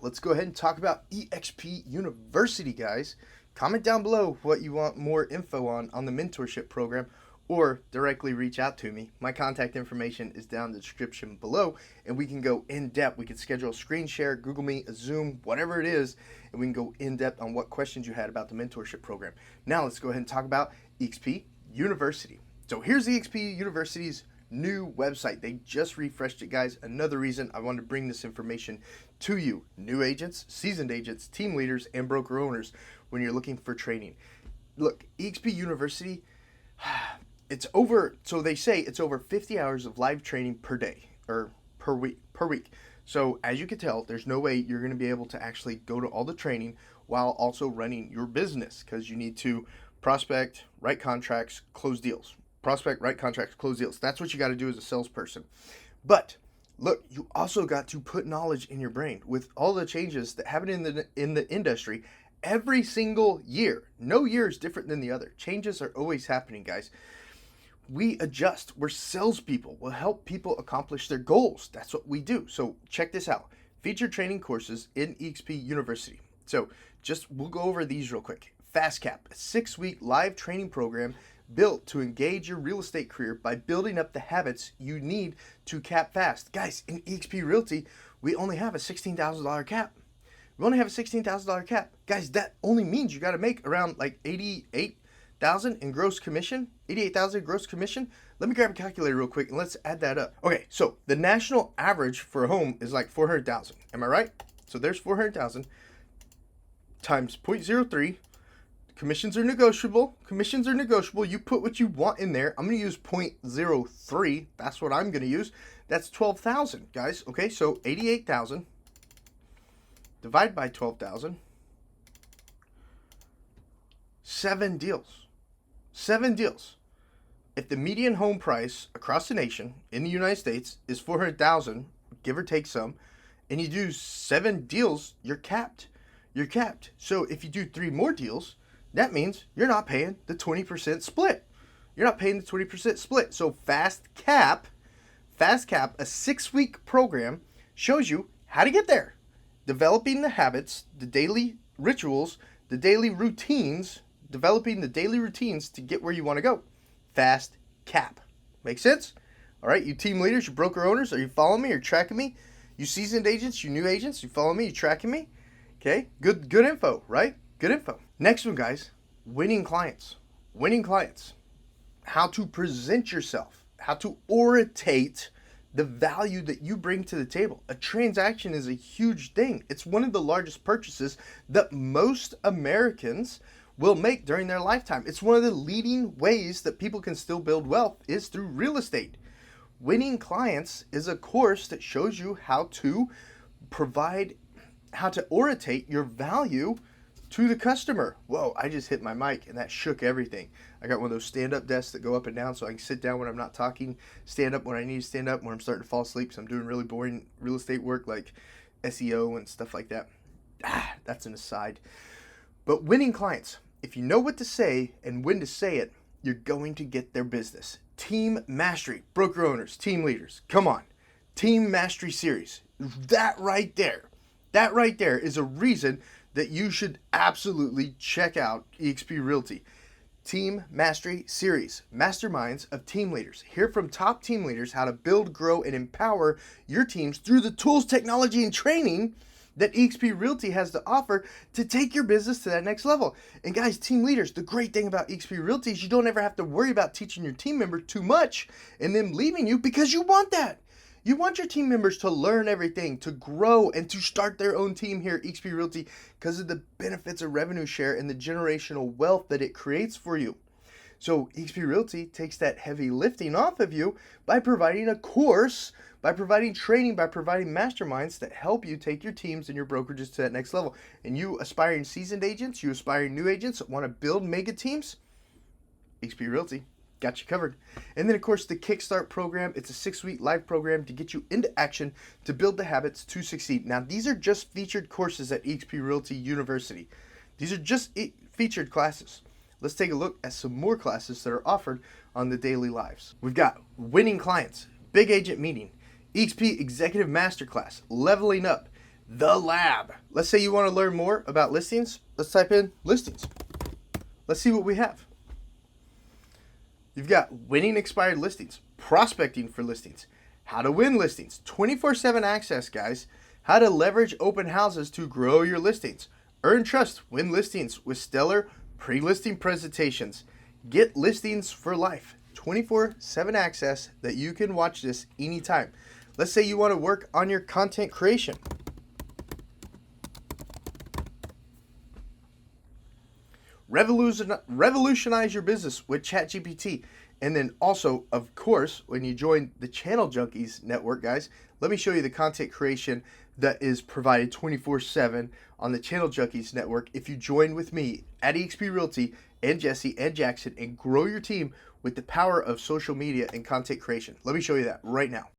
Let's go ahead and talk about eXp University, guys. Comment down below what you want more info on the mentorship program, or directly reach out to me. My contact information is down in the description below, and we can go in depth. We can schedule a screen share, Google Meet, a Zoom, whatever it is, and we can go in depth on what questions you had about the mentorship program. Now let's go ahead and talk about eXp University. So here's eXp University's new website. They just refreshed it, guys. Another reason I wanted to bring this information to you, new agents, seasoned agents, team leaders, and broker owners when you're looking for training. Look, eXp University, so they say it's over 50 hours of live training per day or per week. So as you can tell, there's no way you're going to be able to actually go to all the training while also running your business, because you need to prospect, write contracts, close deals. Prospect, write contracts, close deals. That's what you got to do as a salesperson. But look, you also got to put knowledge in your brain with all the changes that happen in the industry every single year. No year is different than the other. Changes are always happening, guys. We adjust. We're salespeople. We'll help people accomplish their goals. That's what we do. So check this out. Featured training courses in eXp University. So we'll go over these real quick. Fast Cap, a 6-week live training program built to engage your real estate career by building up the habits you need to cap fast. Guys, in eXp Realty, we only have a $16,000 cap. We only have a $16,000 cap. Guys, that only means you got to make around like $88,000 in gross commission. $88,000 gross commission. Let me grab a calculator real quick and let's add that up. Okay, so the national average for a home is like $400,000. Am I right? So there's $400,000 times 0.03. Commissions are negotiable. You put what you want in there. I'm going to use 0.03. That's what I'm going to use. That's 12,000, guys. Okay, so 88,000 divided by 12,000. 7 deals. 7 deals. If the median home price across the nation in the United States is 400,000, give or take some, and you do 7 deals, you're capped. You're capped. So if you do 3 more deals, that means you're not paying the 20% split. You're not paying the 20% split. So Fast Cap, a 6-week program, shows you how to get there. Developing the habits, the daily rituals, the daily routines, developing the daily routines to get where you want to go. Fast Cap. Make sense? All right, you team leaders, you broker owners, are you following me or tracking me? You seasoned agents, you new agents, you follow me, you tracking me? Okay, good info, right? Good info. Next one, guys, winning clients. Winning clients. How to present yourself. How to orientate the value that you bring to the table. A transaction is a huge thing. It's one of the largest purchases that most Americans will make during their lifetime. It's one of the leading ways that people can still build wealth is through real estate. Winning clients is a course that shows you how to orientate your value to the customer. Whoa, I just hit my mic and that shook everything. I got one of those stand-up desks that go up and down so I can sit down when I'm not talking, stand up when I need to stand up, when I'm starting to fall asleep, so I'm doing really boring real estate work like SEO and stuff like that. That's an aside. But winning clients, if you know what to say and when to say it, you're going to get their business. Team Mastery, broker owners, team leaders, come on. Team Mastery series. That right there is a reason that you should absolutely check out eXp Realty. Team Mastery Series, masterminds of team leaders. Hear from top team leaders how to build, grow, and empower your teams through the tools, technology, and training that eXp Realty has to offer to take your business to that next level. And guys, team leaders, the great thing about eXp Realty is you don't ever have to worry about teaching your team member too much and them leaving you, because you want that. You want your team members to learn everything, to grow, and to start their own team here at eXp Realty because of the benefits of revenue share and the generational wealth that it creates for you. So eXp Realty takes that heavy lifting off of you by providing a course, by providing training, by providing masterminds that help you take your teams and your brokerages to that next level. And you aspiring seasoned agents, you aspiring new agents that want to build mega teams, eXp Realty got you covered. And then, of course, the Kickstart program. It's a 6-week live program to get you into action to build the habits to succeed. Now, these are just featured courses at eXp Realty University. These are just featured classes. Let's take a look at some more classes that are offered on the daily lives. We've got Winning Clients, Big Agent Meeting, eXp Executive Masterclass, Leveling Up, The Lab. Let's say you want to learn more about listings. Let's type in listings. Let's see what we have. You've got winning expired listings, prospecting for listings, how to win listings, 24/7 access, guys, how to leverage open houses to grow your listings, earn trust, win listings with stellar pre-listing presentations, get listings for life, 24/7 access that you can watch this anytime. Let's say you want to work on your content creation. Revolutionize your business with ChatGPT. And then also, of course, when you join the Channel Junkies network, guys, let me show you the content creation that is provided 24/7 on the Channel Junkies network. If you join with me at eXp Realty and Jesse and Jackson and grow your team with the power of social media and content creation. Let me show you that right now.